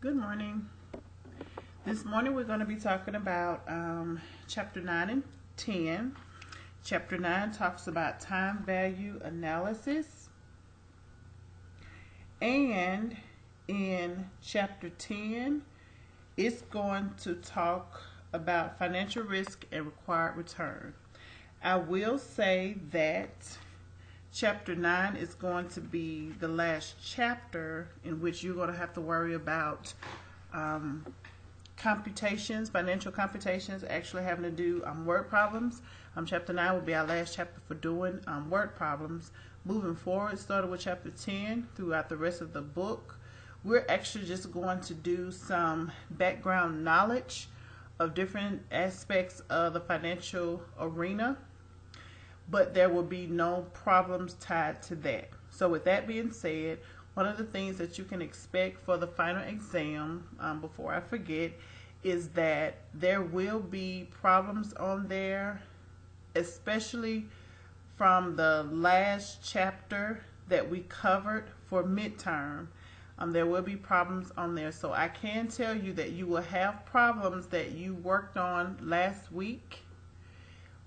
Good morning. This morning we're going to be talking about chapter 9 and 10. Chapter 9 talks about time value analysis. And in chapter 10, it's going to talk about financial risk and required return. I will say that chapter 9 is going to be the last chapter in which you're going to have to worry about computations, financial computations, actually having to do word problems. Chapter 9 will be our last chapter for doing word problems. Moving forward, starting with chapter 10 throughout the rest of the book, we're actually just going to do some background knowledge of different aspects of the financial arena, but there will be no problems tied to that. So with that being said, one of the things that you can expect for the final exam, before I forget, is that there will be problems on there, especially from the last chapter that we covered for midterm. There will be problems on there. So I can tell you that you will have problems that you worked on last week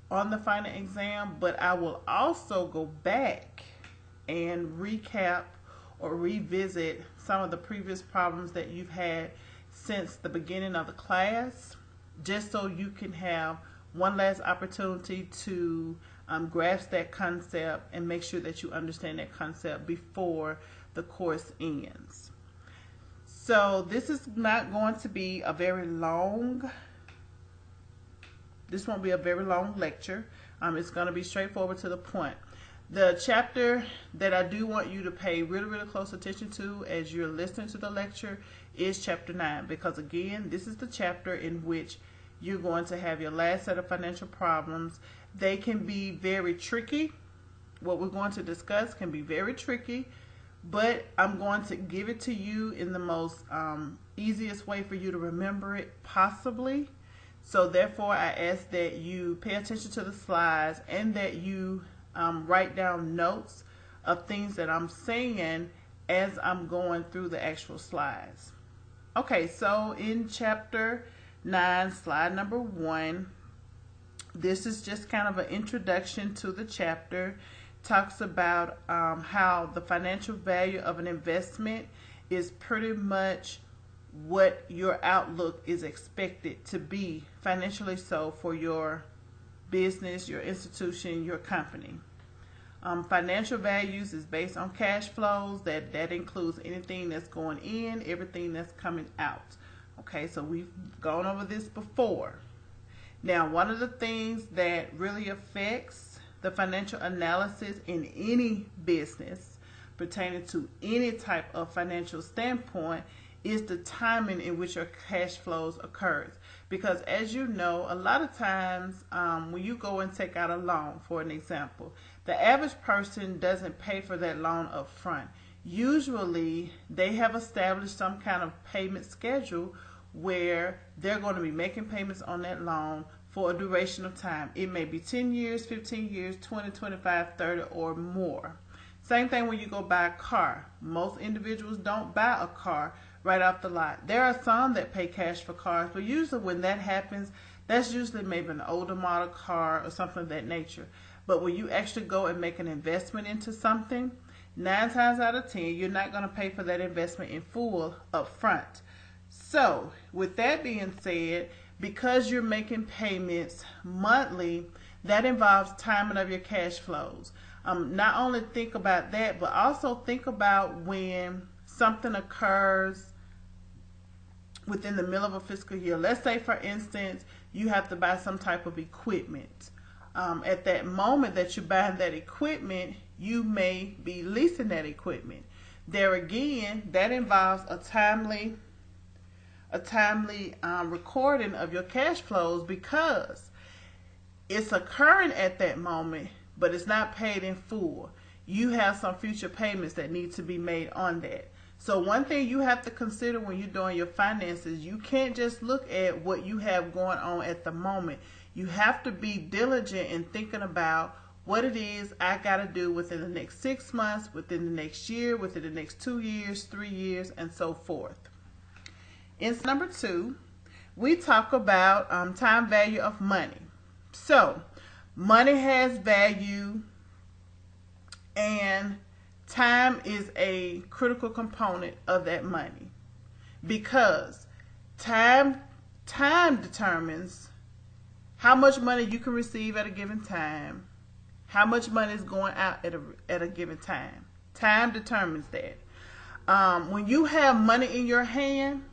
on the final exam, but I will also go back and recap or revisit some of the previous problems that you've had since the beginning of the class, just so you can have one last opportunity to grasp that concept and make sure that you understand that concept before the course ends. So this is not going to be a very long This won't be a very long lecture. It's going to be straightforward to the point. The chapter that I do want you to pay really close attention to as you're listening to the lecture is chapter 9, because again, this is the chapter in which you're going to have your last set of financial problems. They can be very tricky. What we're going to discuss can be very tricky, but I'm going to give it to you in the most easiest way for you to remember it possibly. So therefore, I ask that you pay attention to the slides and that you write down notes of things that I'm saying as I'm going through the actual slides. Okay, so in chapter 9, slide number 1, this is just kind of an introduction to the chapter. Talks about how the financial value of an investment is pretty much what your outlook is expected to be financially so for your business, your institution, your company. Financial values is based on cash flows. That includes anything that's going in, everything that's coming out. Okay, so we've gone over this before. Now, one of the things that really affects the financial analysis in any business pertaining to any type of financial standpoint is the timing in which your cash flows occurs. Because as you know, a lot of times when you go and take out a loan, for an example, the average person doesn't pay for that loan up front. Usually they have established some kind of payment schedule where they're going to be making payments on that loan for a duration of time. It may be 10 years, 15 years, 20, 25, 30 or more. Same thing when you go buy a car. Most individuals don't buy a car right off the lot. There are some that pay cash for cars, but usually when that happens, that's usually maybe an older model car or something of that nature. But when you actually go and make an investment into something, 9 times out of 10, you're not going to pay for that investment in full up front. So with that being said, because you're making payments monthly, that involves timing of your cash flows. Not only think about that, but also think about when something occurs within the middle of a fiscal year. Let's say, for instance, you have to buy some type of equipment. At that moment that you're buying that equipment, you may be leasing that equipment. There again, that involves a timely recording of your cash flows, because it's occurring at that moment, but it's not paid in full. You have some future payments that need to be made on that. So one thing you have to consider when you're doing your finances, you can't just look at what you have going on at the moment. You have to be diligent in thinking about what it is I got to do within the next 6 months, within the next year, within the next 2 years, 3 years, and so forth. In number 2, we talk about time value of money. So, money has value, and time is a critical component of that money, because time determines how much money you can receive at a given time, how much money is going out at a given time. Time determines that. When you have money in your hand,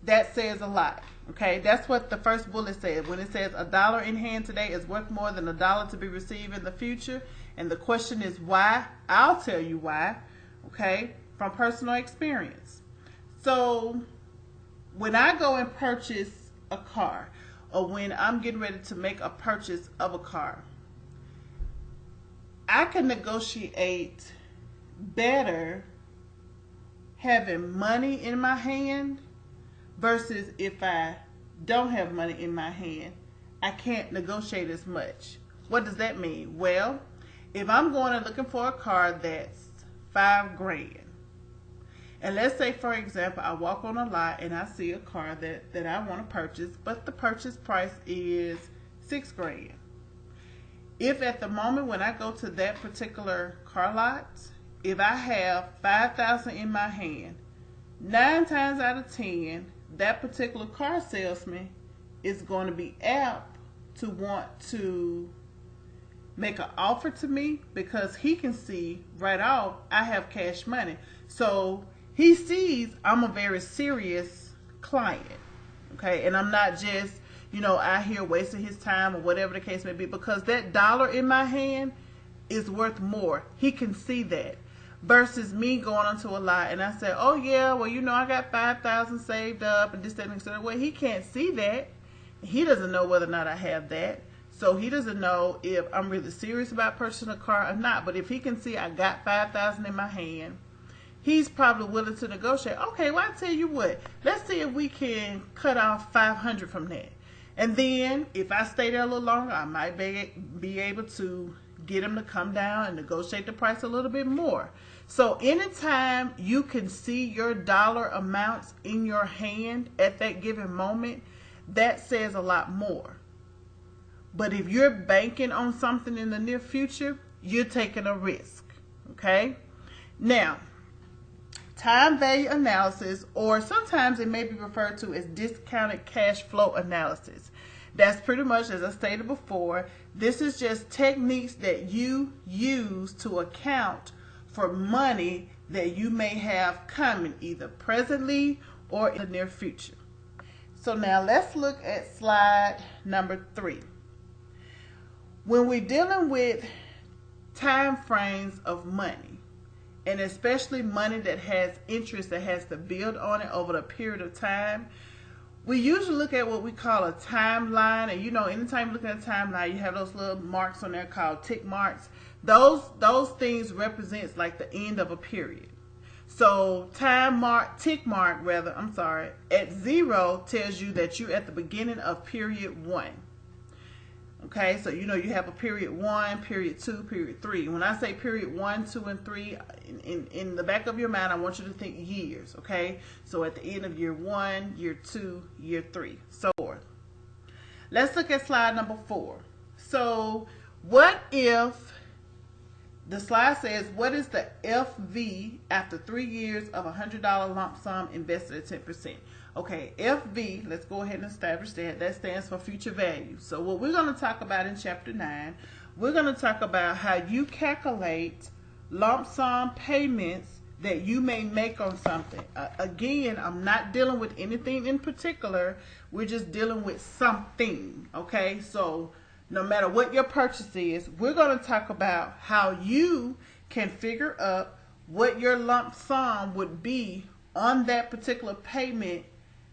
that says a lot. Okay, that's what the first bullet says. When it says $1 in hand today is worth more than $1 to be received in the future, and the question is why, I'll tell you why. Okay, from personal experience. So when I go and purchase a car, or when I'm getting ready to make a purchase of a car, I can negotiate better having money in my hand versus if I don't have money in my hand, I can't negotiate as much. What does that mean? Well, if I'm going and looking for a car that's $5,000, and let's say, for example, I walk on a lot and I see a car that I want to purchase, but the purchase price is $6,000. If at the moment when I go to that particular car lot, if I have $5,000 in my hand, 9 times out of 10, that particular car salesman is going to be apt to want to make an offer to me, because he can see right off I have cash money. So he sees I'm a very serious client, okay? And I'm not just, out here wasting his time or whatever the case may be, because that dollar in my hand is worth more. He can see that. Versus me going onto a lot and I say, oh yeah, well, I got $5,000 saved up and this, that, and etc. Well, he can't see that. He doesn't know whether or not I have that. So he doesn't know if I'm really serious about purchasing a car or not. But if he can see I got $5,000 in my hand, he's probably willing to negotiate. Okay, well, I tell you what, let's see if we can cut off $500 from that. And then if I stay there a little longer, I might be able to get him to come down and negotiate the price a little bit more. So anytime you can see your dollar amounts in your hand at that given moment, that says a lot more. But if you're banking on something in the near future, you're taking a risk. Okay? Now, time value analysis, or sometimes it may be referred to as discounted cash flow analysis. That's pretty much, as I stated before, this is just techniques that you use to account for money that you may have coming either presently or in the near future. So now let's look at slide number 3. When we're dealing with time frames of money, and especially money that has interest that has to build on it over a period of time, we usually look at what we call a timeline. And anytime you look at a timeline, you have those little marks on there called tick marks. Those things represents like the end of a period. So tick mark at 0 tells you that you're at the beginning of period 1. Okay, so you have a period 1, period 2, period 3. When I say period 1, 2, and 3, in the back of your mind, I want you to think years. Okay, so at the end of year 1, year 2, year 3, so forth. Let's look at slide number 4. So what if the slide says, what is the FV after 3 years of a $100 lump sum invested at 10%? Okay, FV, let's go ahead and establish that. That stands for future value. So what we're going to talk about in chapter 9, we're going to talk about how you calculate lump sum payments that you may make on something. Again, I'm not dealing with anything in particular. We're just dealing with something. Okay, so no matter what your purchase is, we're going to talk about how you can figure up what your lump sum would be on that particular payment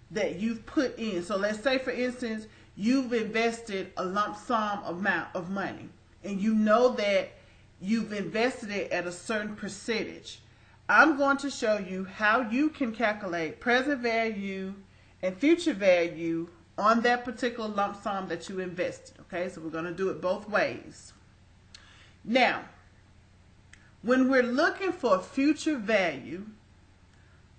that you've put in. So let's say, for instance, you've invested a lump sum amount of money, and you know that you've invested it at a certain percentage. I'm going to show you how you can calculate present value and future value on that particular lump sum that you invested. Okay, so we're going to do it both ways. Now, when we're looking for future value,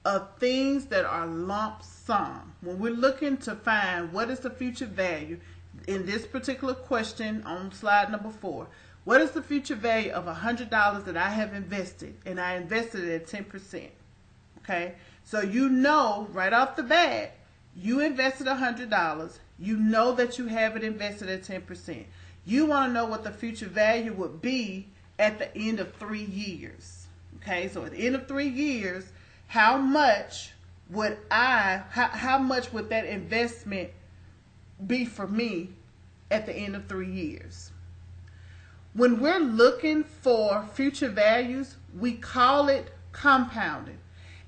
of things that are lump sum. When we're looking to find what is the future value, in this particular question on slide number 4, what is the future value of $100 that I have invested, and I invested it at 10%? Okay, so you know right off the bat, you invested $100. You know that you have it invested at 10%. You want to know what the future value would be at the end of 3 years. Okay, so at the end of 3 years, how much would that investment be for me at the end of 3 years? When we're looking for future values, we call it compounding.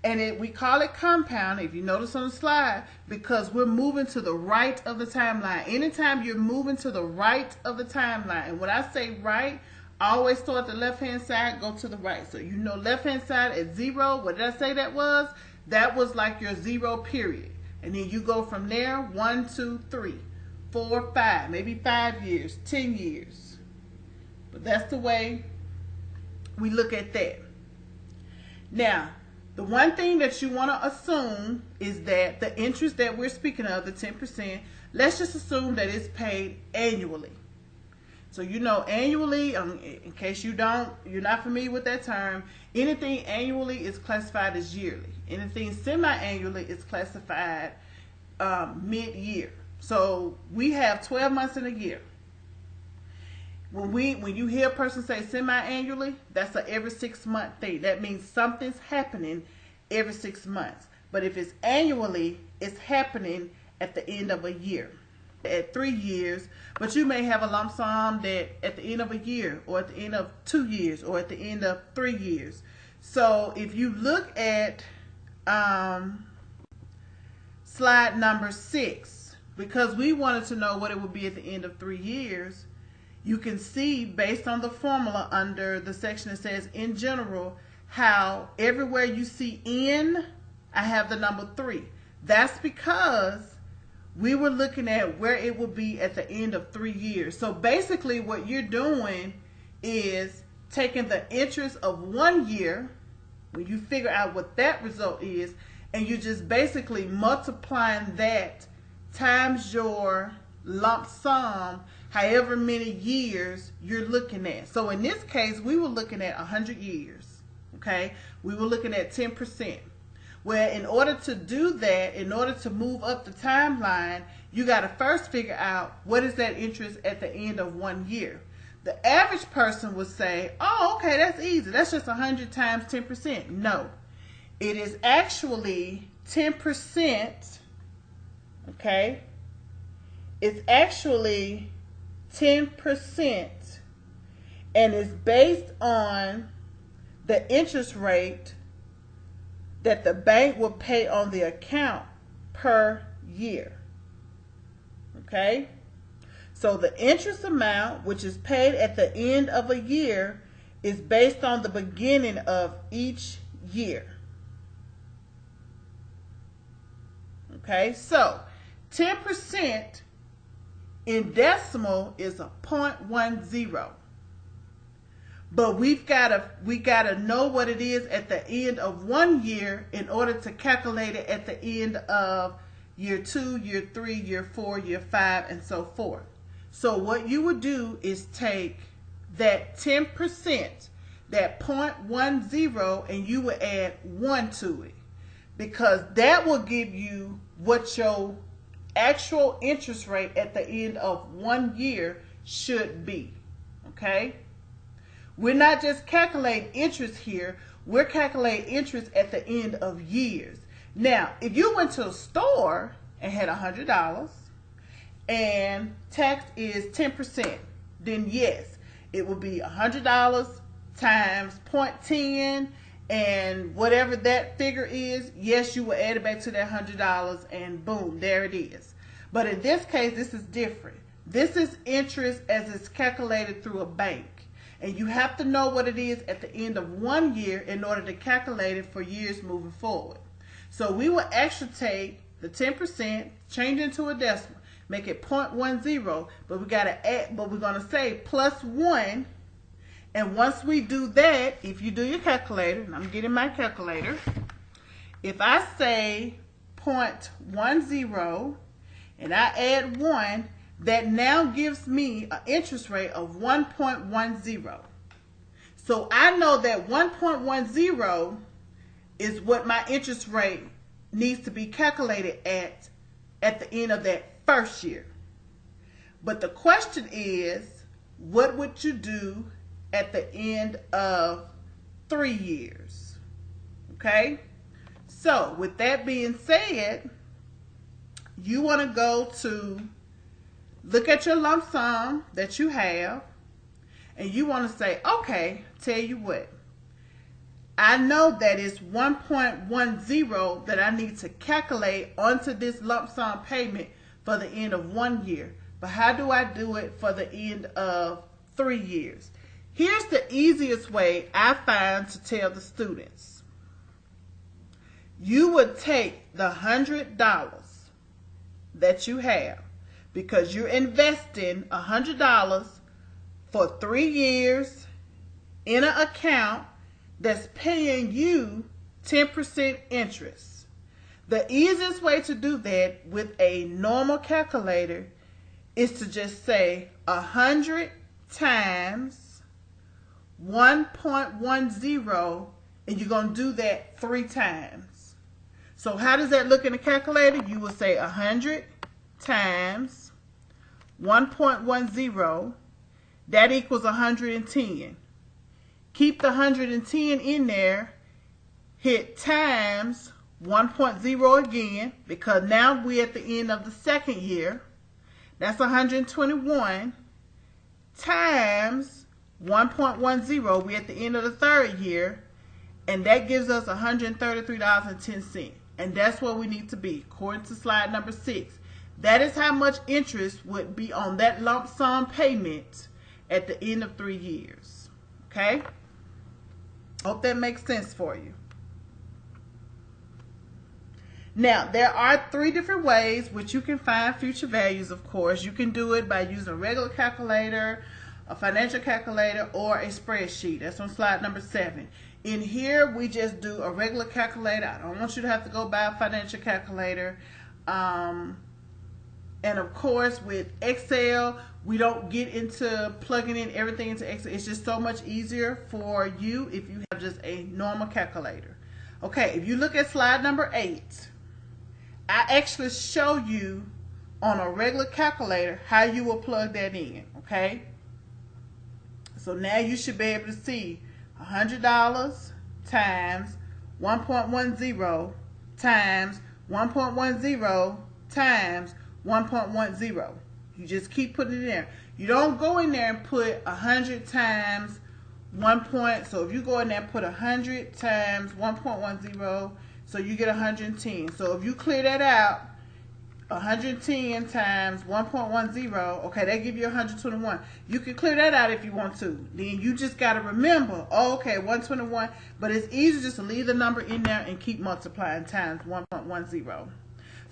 And we call it compound, if you notice on the slide, because we're moving to the right of the timeline. Anytime you're moving to the right of the timeline, and when I say right, always start the left-hand side, go to the right. So you know left-hand side at 0, what did I say that was? That was like your 0 period. And then you go from there, 1, 2, 3, 4, 5, maybe 5 years, 10 years. But that's the way we look at that. Now, the one thing that you want to assume is that the interest that we're speaking of, the 10%, let's just assume that it's paid annually. So you know annually, in case you're not familiar with that term, anything annually is classified as yearly. Anything semi-annually is classified mid-year. So we have 12 months in a year. When you hear a person say semi-annually, that's a every 6 month thing. That means something's happening every 6 months. But if it's annually, it's happening at the end of a year, at 3 years. But you may have a lump sum that at the end of a year, or at the end of 2 years, or at the end of 3 years. So if you look at slide number 6, because we wanted to know what it would be at the end of 3 years, you can see based on the formula under the section that says in general, how everywhere you see in, I have the number 3. That's because we were looking at where it will be at the end of 3 years. So basically what you're doing is taking the interest of 1 year, when you figure out what that result is, and you're just basically multiplying that times your lump sum, however many years you're looking at. So in this case, we were looking at 100 years, okay? We were looking at 10%. Well, in order to do that, in order to move up the timeline, you got to first figure out what is that interest at the end of 1 year. The average person would say, oh, okay, that's easy. That's just 100 times 10%. No, it is actually 10%, okay? It's actually 10%, and it's based on the interest rate that the bank will pay on the account per year. Okay? So the interest amount, which is paid at the end of a year, is based on the beginning of each year. Okay? So 10% in decimal is a 0.10. But we gotta know what it is at the end of 1 year in order to calculate it at the end of year 2, year 3, year 4, year 5, and so forth. So what you would do is take that 10%, that 0.10, and you would add 1 to it, because that will give you what your actual interest rate at the end of 1 year should be. Okay? We're not just calculating interest here, we're calculating interest at the end of years. Now, if you went to a store and had $100 and tax is 10%, then yes, it would be $100 times 0.10, and whatever that figure is, yes, you will add it back to that $100, and boom, there it is. But in this case, this is different. This is interest as it's calculated through a bank. And you have to know what it is at the end of 1 year in order to calculate it for years moving forward. So we will actually take the 10%, change it into a decimal, make it 0.10, but we gotta add, but we're gonna say plus 1. And once we do that, if you do your calculator, and I'm getting my calculator, If I say 0.10 and I add 1, that now gives me an interest rate of 1.10. So I know that 1.10 is what my interest rate needs to be calculated at the end of that first year. But the question is, what would you do at the end of 3 years? Okay? So, with that being said, you want to go to look at your lump sum that you have, and you want to say, okay, tell you what, I know that it's 1.10 that I need to calculate onto this lump sum payment for the end of 1 year. But how do I do it for the end of 3 years? Here's the easiest way I find to tell the students. You would take the $100 that you have, because you're investing $100 for 3 years in an account that's paying you 10% interest. The easiest way to do that with a normal calculator is to just say 100 times 1.10, and you're going to do that 3 times. So how does that look in the calculator? You will say 100 times 1.10, that equals 110. Keep the 110 in there, hit times 1.0 again, because now we're at the end of the second year. That's 121 times 1.10. We're at the end of the third year, and that gives us $133.10. And that's where we need to be, according to slide number 6. That is how much interest would be on that lump sum payment at the end of 3 years. Okay? Hope that makes sense for you. Now, there are 3 different ways which you can find future values, of course. You can do it by using a regular calculator, a financial calculator, or a spreadsheet. That's on slide number 7. In here, we just do a regular calculator. I don't want you to have to go buy a financial calculator. And of course, with Excel, we don't get into plugging in everything into Excel. It's just so much easier for you if you have just a normal calculator. Okay, if you look at slide number 8, I actually show you on a regular calculator how you will plug that in, okay? So now you should be able to see $100 times 1.10 times 1.10 times 1.10. You just keep putting it in there. You don't go in there and put 100 times 1. So if you go in there and put 100 times 1.10, so you get 110. So if you clear that out, 110 times 1.10, okay, that give you 121. You can clear that out if you want to. Then you just got to remember, oh, okay, 121, but it's easy just to leave the number in there and keep multiplying times 1.10.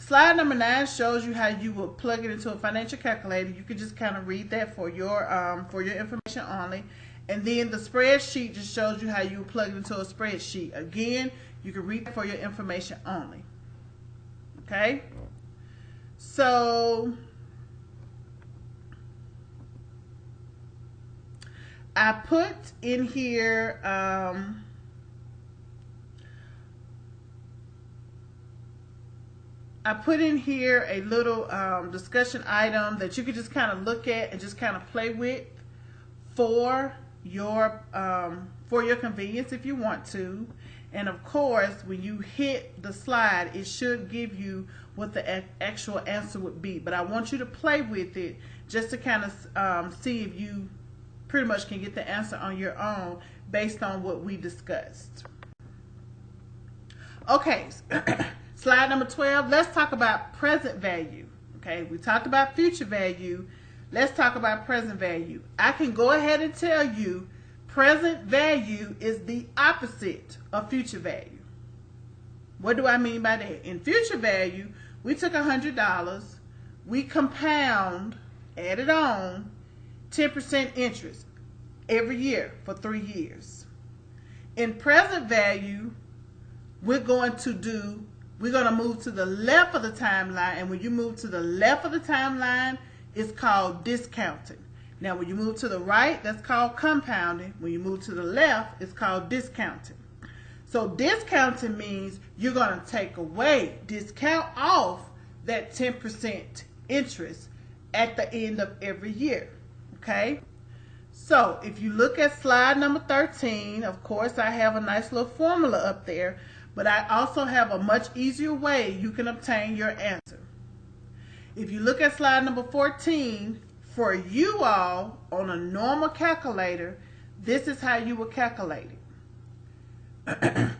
Slide number 9 shows you how you will plug it into a financial calculator. You can just kind of read that for your information only. And then the spreadsheet just shows you how you plug it into a spreadsheet. Again, you can read it for your information only. Okay? So I put in here a little discussion item that you could just kind of look at and just kind of play with for your convenience if you want to. And of course, when you hit the slide, it should give you what the actual answer would be. But I want you to play with it just to kind of see if you pretty much can get the answer on your own based on what we discussed. Okay, slide number 12. Let's talk about present value. Okay, we talked about future value. Let's talk about present value. I can go ahead and tell you present value is the opposite of future value. What do I mean by that? In future value, we took $100, we compound, added on 10% interest every year for 3 years. In present value, we're going to move to the left of the timeline. And when you move to the left of the timeline, it's called discounting. Now, when you move to the right, that's called compounding. When you move to the left, it's called discounting. So discounting means you're going to discount off that 10% interest at the end of every year. Okay? So if you look at slide number 13, of course, I have a nice little formula up there, but I also have a much easier way you can obtain your answer. If you look at slide number 14, for you all on a normal calculator, this is how you would calculate it.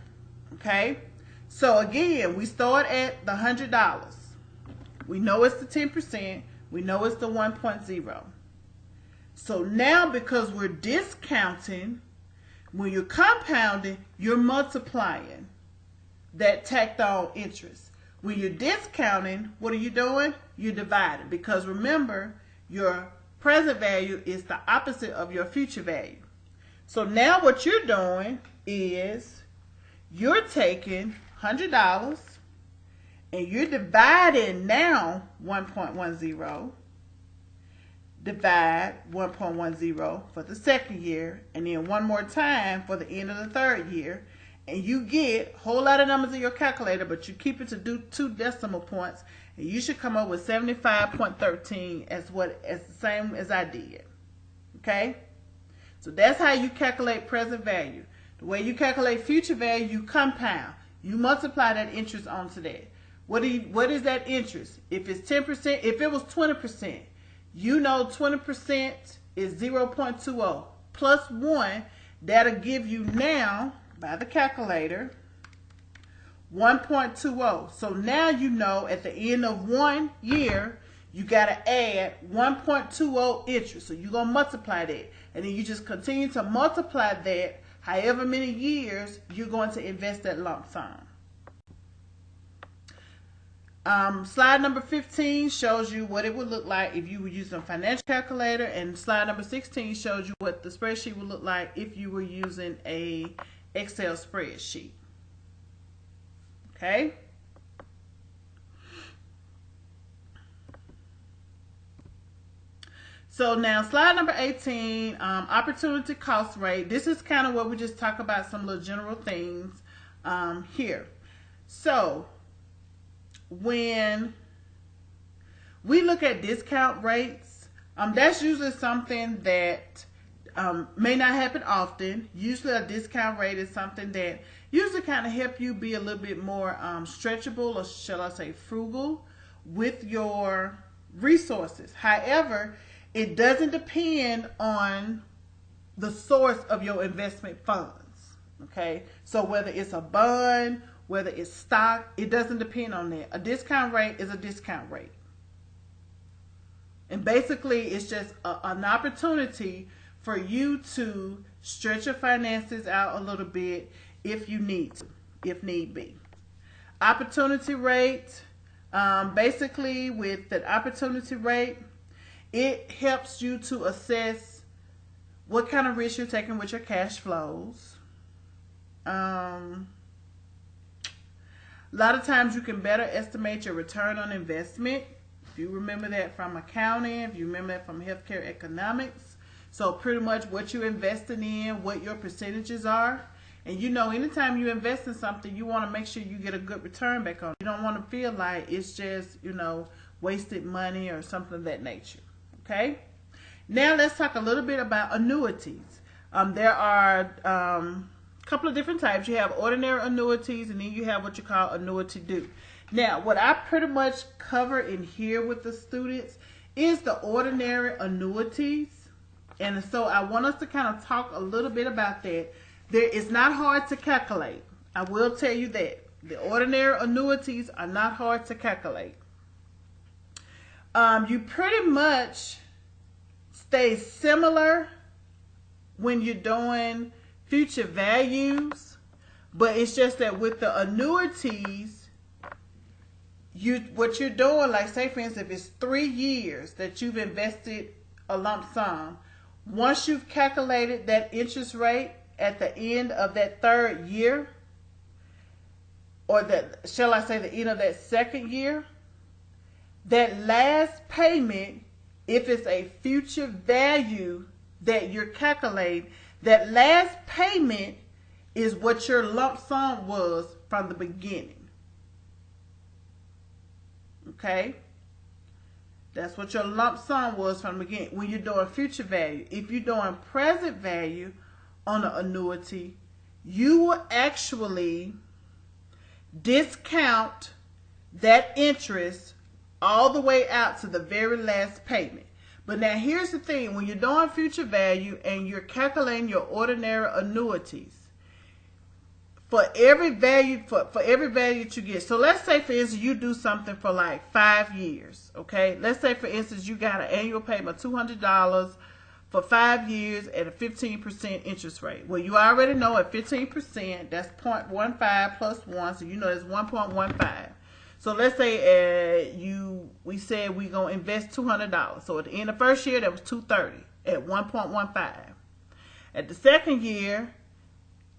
Okay? So again, we start at the $100. We know it's the 10%. We know it's the 1.0. So now, because we're discounting, when you're compounding, you're multiplying that tacked on interest. When you're discounting, what are you doing? You're dividing. Because remember, your present value is the opposite of your future value. So now what you're doing is you're taking $100 and you're dividing now 1.10, divide 1.10 for the second year, and then one more time for the end of the third year. And you get a whole lot of numbers in your calculator, but you keep it to 2 decimal points, and you should come up with 75.13 as the same as I did. Okay? So that's how you calculate present value. The way you calculate future value, you compound. You multiply that interest onto that. What is that interest? If it's 10%, if it was 20%, you know 20% is 0.20 plus 1. That'll give you now, by the calculator, 1.20. So now you know at the end of 1 year, you got to add 1.20 interest. So you're going to multiply that. And then you just continue to multiply that however many years you're going to invest that lump sum. Slide number 15 shows you what it would look like if you were using a financial calculator, and slide number 16 shows you what the spreadsheet would look like if you were using a Excel spreadsheet. Okay? So now slide number 18, opportunity cost rate. This is kind of where we just talk about some little general things here. So when we look at discount rates, that's usually something that may not happen often. Usually a discount rate is something that usually kind of help you be a little bit more stretchable, or shall I say frugal, with your resources. However, it doesn't depend on the source of your investment funds. Okay, so whether it's a bond, whether it's stock, it doesn't depend on that. A discount rate is a discount rate. And basically, it's just an opportunity for you to stretch your finances out a little bit if you need to, if need be. Opportunity rate, basically with the opportunity rate, it helps you to assess what kind of risk you're taking with your cash flows. A lot of times you can better estimate your return on investment. If you remember that from accounting, if you remember that from healthcare economics. So pretty much what you're investing in, what your percentages are. And you know, anytime you invest in something, you want to make sure you get a good return back on it. You don't want to feel like it's just, wasted money or something of that nature. Okay? Now let's talk a little bit about annuities. There are couple of different types. You have ordinary annuities, and then you have what you call annuity due. Now, what I pretty much cover in here with the students is the ordinary annuities. And so I want us to kind of talk a little bit about that. It's not hard to calculate. I will tell you that. The ordinary annuities are not hard to calculate. You pretty much stay similar when you're doing future values, but it's just that with the annuities, what you're doing, like say for instance, if it's 3 years that you've invested a lump sum, once you've calculated that interest rate at the end of that third year, or that, shall I say, the end of that second year, that last payment, if it's a future value that you're calculating, that last payment is what your lump sum was from the beginning. Okay? That's what your lump sum was from the beginning. When you're doing future value, if you're doing present value on an annuity, you will actually discount that interest all the way out to the very last payment. But now here's the thing, when you're doing future value and you're calculating your ordinary annuities, for every value that you get. So let's say, for instance, you do something for like 5 years. Okay, let's say, for instance, you got an annual payment of $200 for 5 years at a 15% interest rate. Well, you already know at 15%, that's 0.15 plus 1, so you know it's 1.15. So let's say we said we're gonna invest $200. So at the end of the first year, that was $230 at 1.15. At the second year,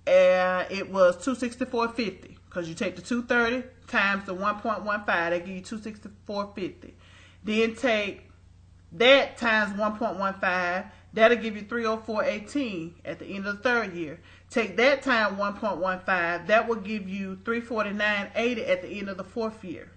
it was $264.50, because you take the $230 times the 1.15, they give you $264.50. Then take that times 1.15, that'll give you $304.18 at the end of the third year. Take that times 1.15, that will give you $349.80 at the end of the fourth year.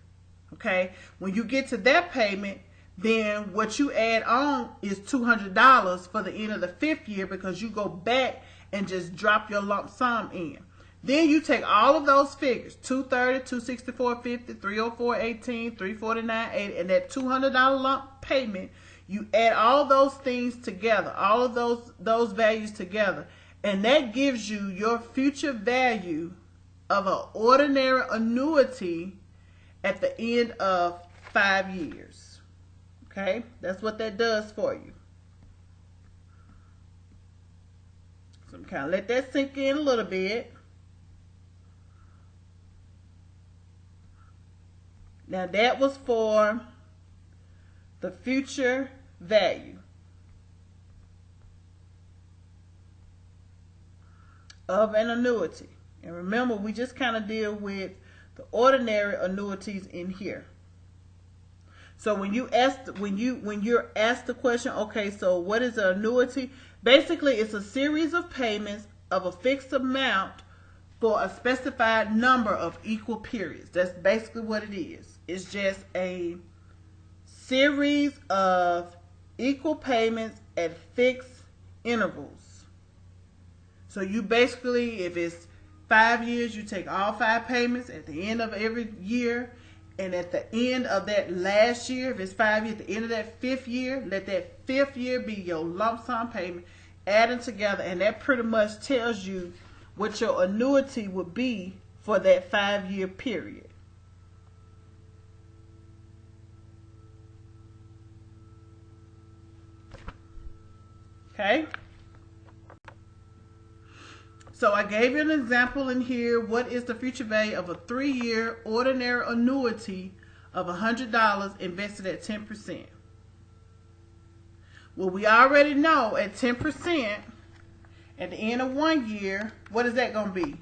Okay, when you get to that payment, then what you add on is $200 for the end of the fifth year, because you go back and just drop your lump sum in. Then you take all of those figures, $230, $264.50, $304.18, $349.80, and that $200 lump payment, you add all those things together, all of those values together, and that gives you your future value of an ordinary annuity at the end of 5 years. Okay, that's what that does for you. So I'm kind of let that sink in a little bit. Now that was for the future value of an annuity. And remember, we just kind of deal with the ordinary annuities in here. So when you're asked the question, okay, so what is an annuity? Basically, it's a series of payments of a fixed amount for a specified number of equal periods. That's basically what it is. It's just a series of equal payments at fixed intervals. So you basically, if it's 5 years, you take all 5 payments at the end of every year. And at the end of that last year, if it's 5 years, at the end of that 5th year, let that 5th year be your lump sum payment, adding together. And that pretty much tells you what your annuity would be for that 5-year period. Okay? So I gave you an example in here. What is the future value of a 3-year ordinary annuity of $100 invested at 10%? Well, we already know at 10%, at the end of 1 year, what is that going to be?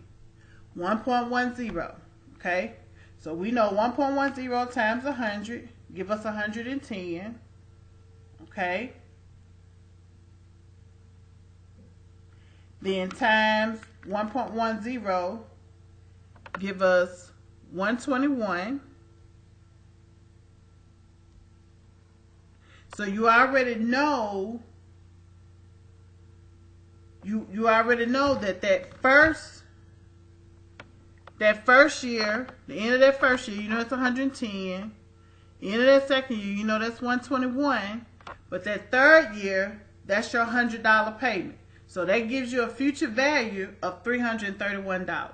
1.10. Okay? So we know 1.10 times 100 give us 110. Okay? Then times 1.10 give us 121. So you already know you already know that first year, the end of that first year, you know it's 110. The end of that second year, you know that's 121. But that third year, that's your $100 payment. So that gives you a future value of $331.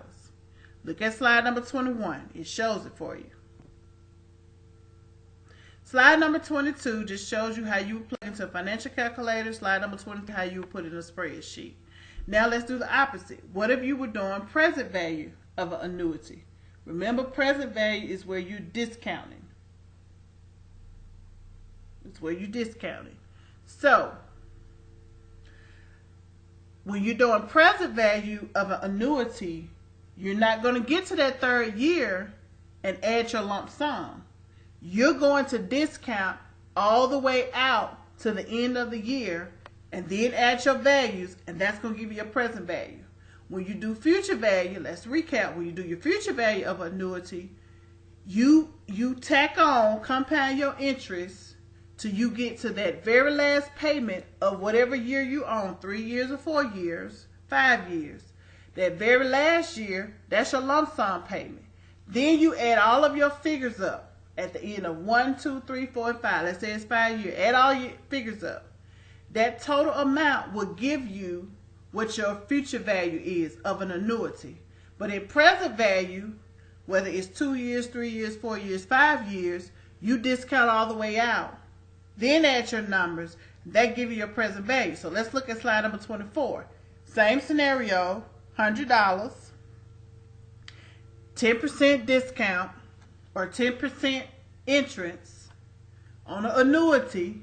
Look at slide number 21. It shows it for you. Slide number 22 just shows you how you would plug into a financial calculator. Slide number 23, how you would put it in a spreadsheet. Now let's do the opposite. What if you were doing present value of an annuity? Remember, present value is where you're discounting. It's where you're discounting. So when you're doing present value of an annuity, you're not going to get to that third year and add your lump sum. You're going to discount all the way out to the end of the year and then add your values, and that's going to give you your present value. When you do future value, let's recap. When you do your future value of annuity, you tack on, compound your interest till you get to that very last payment of whatever year you own, 3 years or 4 years, 5 years. That very last year, that's your lump sum payment. Then you add all of your figures up at the end of 1, 2, 3, 4, and 5. Let's say it's 5 years. Add all your figures up. That total amount will give you what your future value is of an annuity. But in present value, whether it's 2 years, 3 years, 4 years, 5 years, you discount all the way out. Then add your numbers. That gives you your present value. So let's look at slide number 24. Same scenario, $100, 10% discount or 10% entrance on an annuity.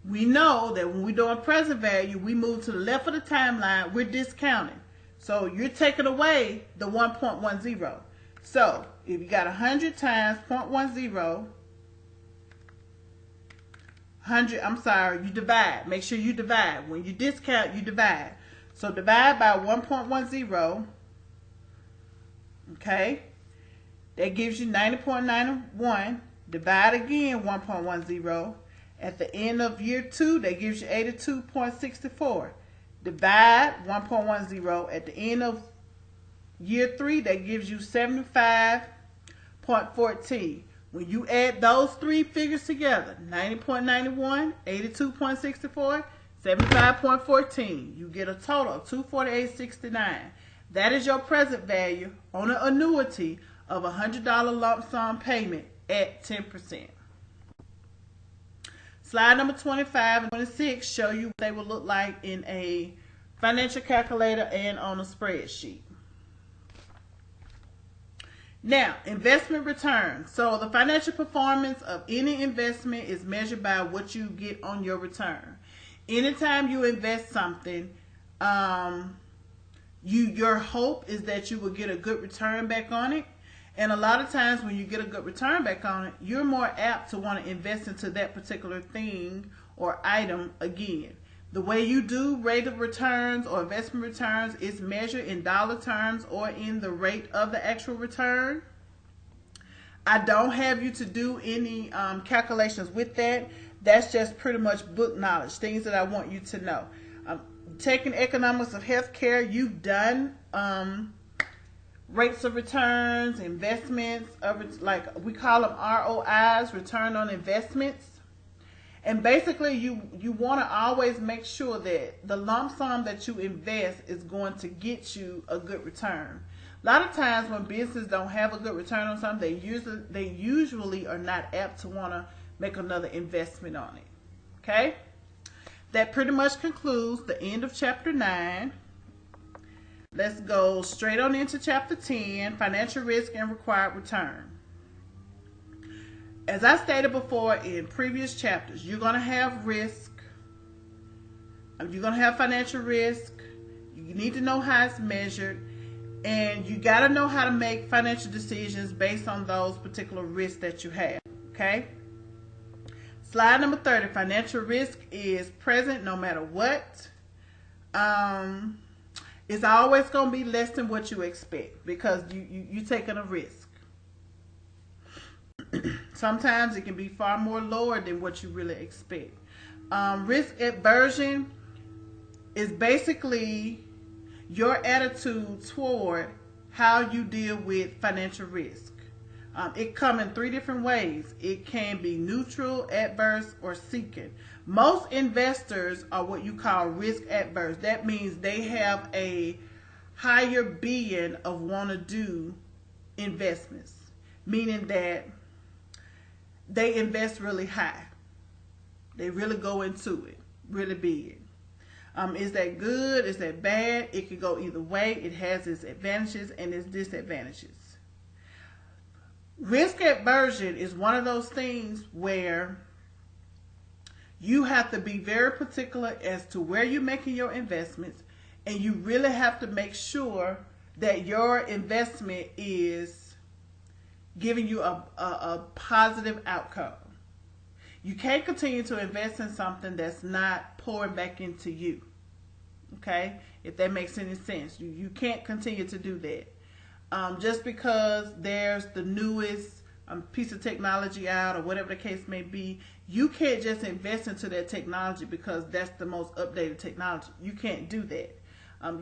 We know that when we're doing present value, we move to the left of the timeline, we're discounting. So you're taking away the 1.10. So if you got 100 times 0.10, you divide. Make sure you divide. When you discount, you divide. So divide by 1.10. Okay. That gives you 90.91. Divide again 1.10. At the end of year 2, that gives you 82.64. Divide 1.10. At the end of year 3, that gives you 75.14. When you add those three figures together, 90.91, 82.64, 75.14, you get a total of 248.69. That is your present value on an annuity of a $100 lump sum payment at 10%. Slide number 25 and 26 show you what they will look like in a financial calculator and on a spreadsheet. Now, investment return. So the financial performance of any investment is measured by what you get on your return. Anytime you invest something, your hope is that you will get a good return back on it. And a lot of times when you get a good return back on it, you're more apt to want to invest into that particular thing or item again. The way you do rate of returns or investment returns is measured in dollar terms or in the rate of the actual return. I don't have you to do any calculations with that. That's just pretty much book knowledge, things that I want you to know. Taking economics of healthcare, you've done rates of returns, investments, like we call them ROIs, return on investments. And basically, you want to always make sure that the lump sum that you invest is going to get you a good return. A lot of times when businesses don't have a good return on something, they usually are not apt to want to make another investment on it. Okay? That pretty much concludes the end of chapter 9. Let's go straight on into chapter 10, financial risk and required return. As I stated before in previous chapters, you're going to have risk. You're going to have financial risk. You need to know how it's measured. And you got to know how to make financial decisions based on those particular risks that you have. Okay? Slide number 30. Financial risk is present no matter what. It's always going to be less than what you expect because you're taking a risk. Sometimes it can be far more lower than what you really expect. Risk aversion is basically your attitude toward how you deal with financial risk. It comes in 3 different ways. It can be neutral, adverse, or seeking. Most investors are what you call risk adverse. That means they have a higher being of want to do investments, meaning that they invest really high. They really go into it, really big. Is that good? Is that bad? It could go either way. It has its advantages and its disadvantages. Risk aversion is one of those things where you have to be very particular as to where you're making your investments, and you really have to make sure that your investment is giving you a positive outcome. You can't continue to invest in something that's not pouring back into you. Okay? If that makes any sense. You can't continue to do that. Just because there's the newest piece of technology out or whatever the case may be, you can't just invest into that technology because that's the most updated technology. You can't do that.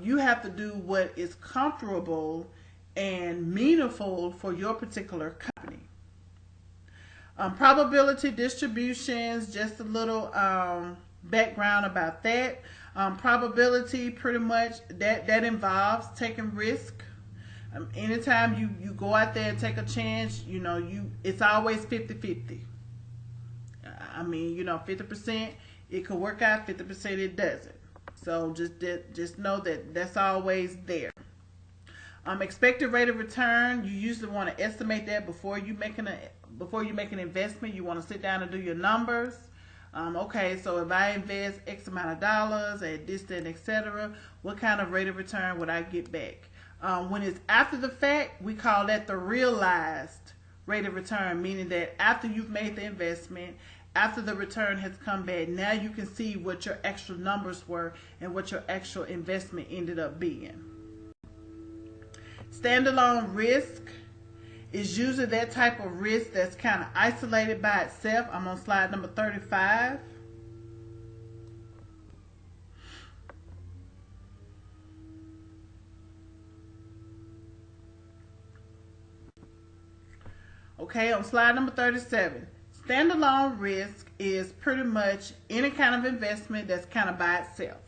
You have to do what is comfortable and meaningful for your particular company. Probability distributions, just a little background about that. Probability, pretty much, that involves taking risk. Anytime you go out there and take a chance, it's always 50-50. I mean, 50% it could work out, 50% it doesn't. So just know that that's always there. Expected rate of return, you usually want to estimate that before you make an investment. You want to sit down and do your numbers. Okay, so if I invest X amount of dollars at this, that, etc., what kind of rate of return would I get back? When it's after the fact, we call that the realized rate of return, meaning that after you've made the investment, after the return has come back, now you can see what your actual numbers were and what your actual investment ended up being. Standalone risk is usually that type of risk that's kind of isolated by itself. I'm on slide number 35. Okay, on slide number 37. Standalone risk is pretty much any kind of investment that's kind of by itself.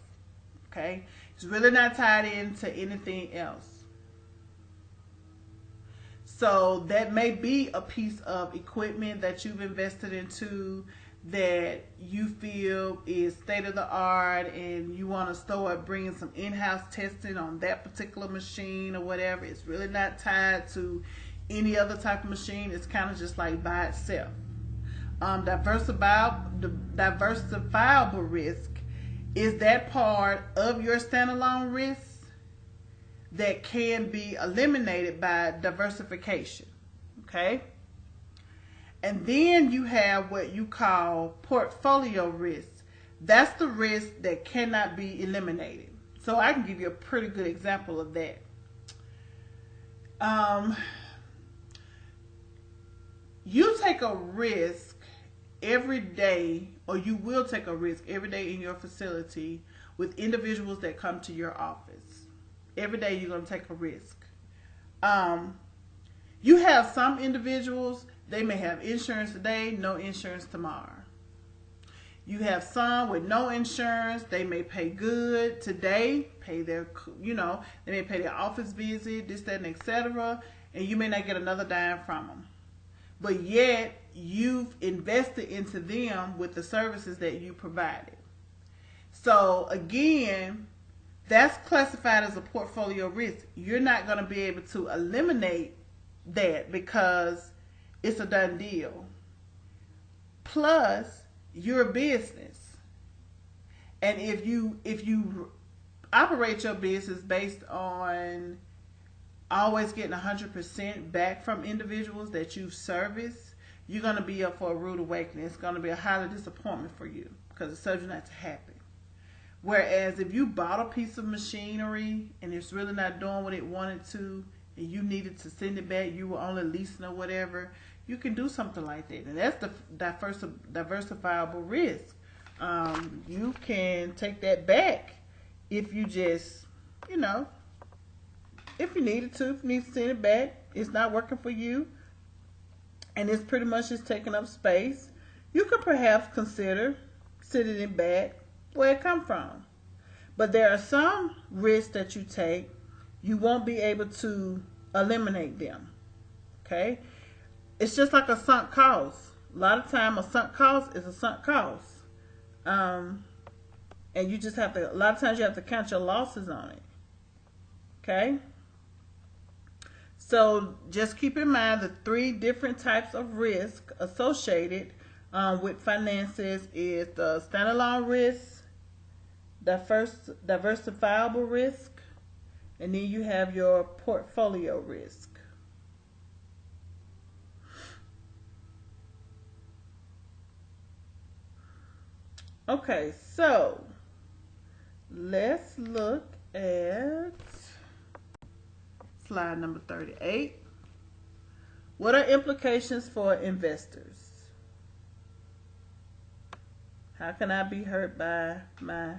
Okay, it's really not tied into anything else. So that may be a piece of equipment that you've invested into that you feel is state of the art and you want to start bringing some in-house testing on that particular machine or whatever. It's really not tied to any other type of machine. It's kind of just like by itself. Diversifiable risk is that part of your standalone risk that can be eliminated by diversification. Okay? And then you have what you call portfolio risk. That's the risk that cannot be eliminated. So I can give you a pretty good example of that. You take a risk every day, or you will take a risk every day in your facility with individuals that come to your office. Every day you're going to take a risk. You have some individuals, they may have insurance today, no insurance tomorrow. You have some with no insurance, they may pay good today, pay their, they may pay their office visit, this, that, and etc., and you may not get another dime from them. But yet, you've invested into them with the services that you provided. So again, that's classified as a portfolio risk. You're not going to be able to eliminate that because it's a done deal. Plus, you're a business. And if you operate your business based on always getting 100% back from individuals that you've serviced, you're going to be up for a rude awakening. It's going to be a highly disappointment for you because it's subject not to happen. Whereas if you bought a piece of machinery and it's really not doing what it wanted to and you needed to send it back, you were only leasing or whatever, you can do something like that. And that's the diversifiable risk. You can take that back if you just, if you needed to, if you need to send it back, it's not working for you, and it's pretty much just taking up space, you could perhaps consider sending it back where it come from. But there are some risks that you take, you won't be able to eliminate them. Okay? It's just like a sunk cost. A lot of time a sunk cost is a sunk cost. And you just have to, a lot of times you have to count your losses on it. Okay? So just keep in mind the 3 different types of risk associated with finances is the standalone risk, diversifiable risk, And then you have your portfolio risk. Okay, so let's look at slide number 38. What are implications for investors? How can I be hurt by my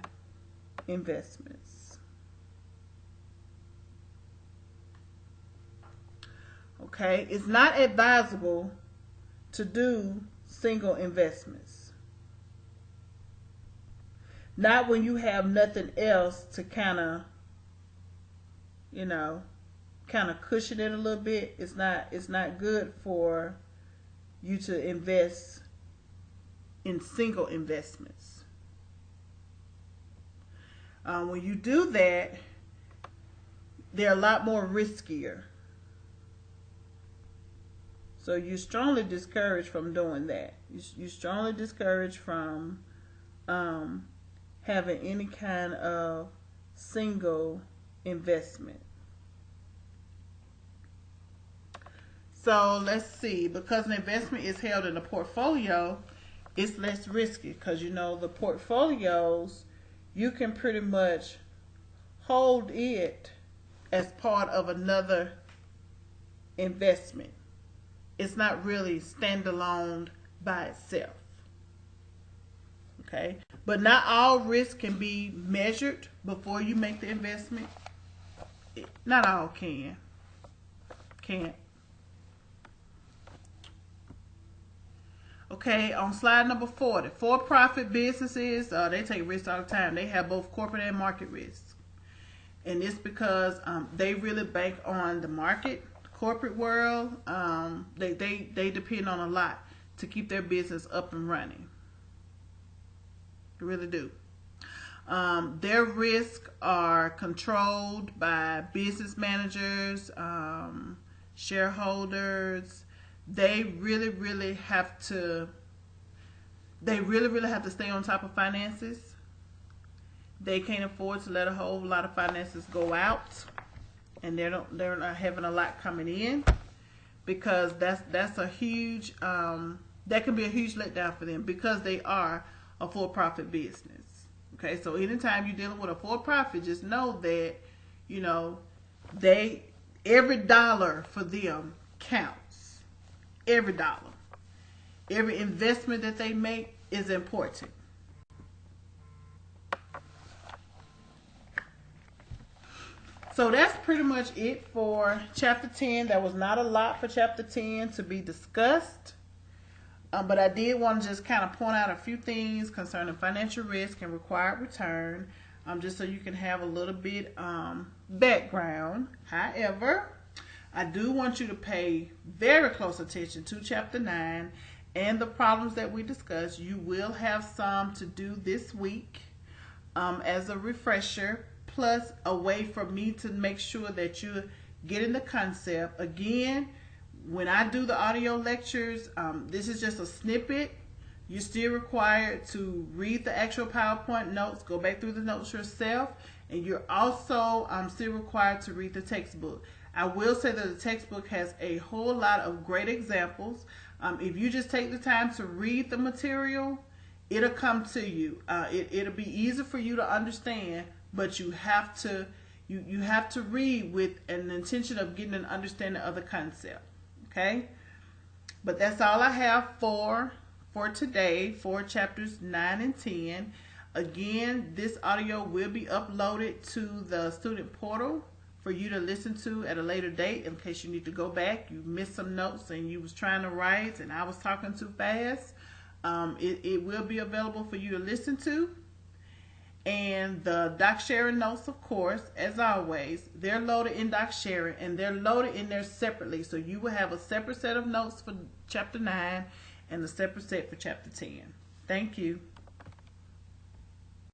investments? Okay, it's not advisable to do single investments. Not when you have nothing else to kind of, cushion it a little bit. It's not good for you to invest in single investments. When you do that, they're a lot more riskier. So you're strongly discouraged from doing that. You're strongly discouraged from having any kind of single investment. So let's see, because an investment is held in a portfolio, it's less risky because the portfolios, you can pretty much hold it as part of another investment. It's not really standalone by itself. Okay, but not all risk can be measured before you make the investment. Not all can't. Okay, on slide number 40, for-profit businesses, they take risks all the time. They have both corporate and market risks. And it's because they really bank on the market, corporate world. They depend on a lot to keep their business up and running. They really do. Their risks are controlled by business managers, shareholders. They really have to stay on top of finances. They can't afford to let a whole lot of finances go out, and they're not having a lot coming in, because that's a huge that can be a huge letdown for them, because they are a for-profit business. Okay, so anytime you're dealing with a for-profit, just know that every dollar for them counts. Every dollar. Every investment that they make is important. So that's pretty much it for chapter 10. There was not a lot for chapter 10 to be discussed. But I did want to just kind of point out a few things concerning financial risk and required return, just so you can have a little bit background. However, I do want you to pay very close attention to chapter 9 and the problems that we discussed. You will have some to do this week as a refresher, plus a way for me to make sure that you're getting the concept. Again, when I do the audio lectures, this is just a snippet. You're still required to read the actual PowerPoint notes, go back through the notes yourself, and you're also still required to read the textbook. I will say that the textbook has a whole lot of great examples. If you just take the time to read the material, it'll come to you. It'll be easy for you to understand, but you have to read with an intention of getting an understanding of the concept. Okay? But that's all I have for today, for chapters 9 and 10. Again, this audio will be uploaded to the student portal for you to listen to at a later date, in case you need to go back. You missed some notes and you was trying to write and I was talking too fast. It will be available for you to listen to. And the DocSharing notes, of course, as always, they're loaded in DocSharing, and they're loaded in there separately. So you will have a separate set of notes for chapter 9 and a separate set for chapter 10. Thank you.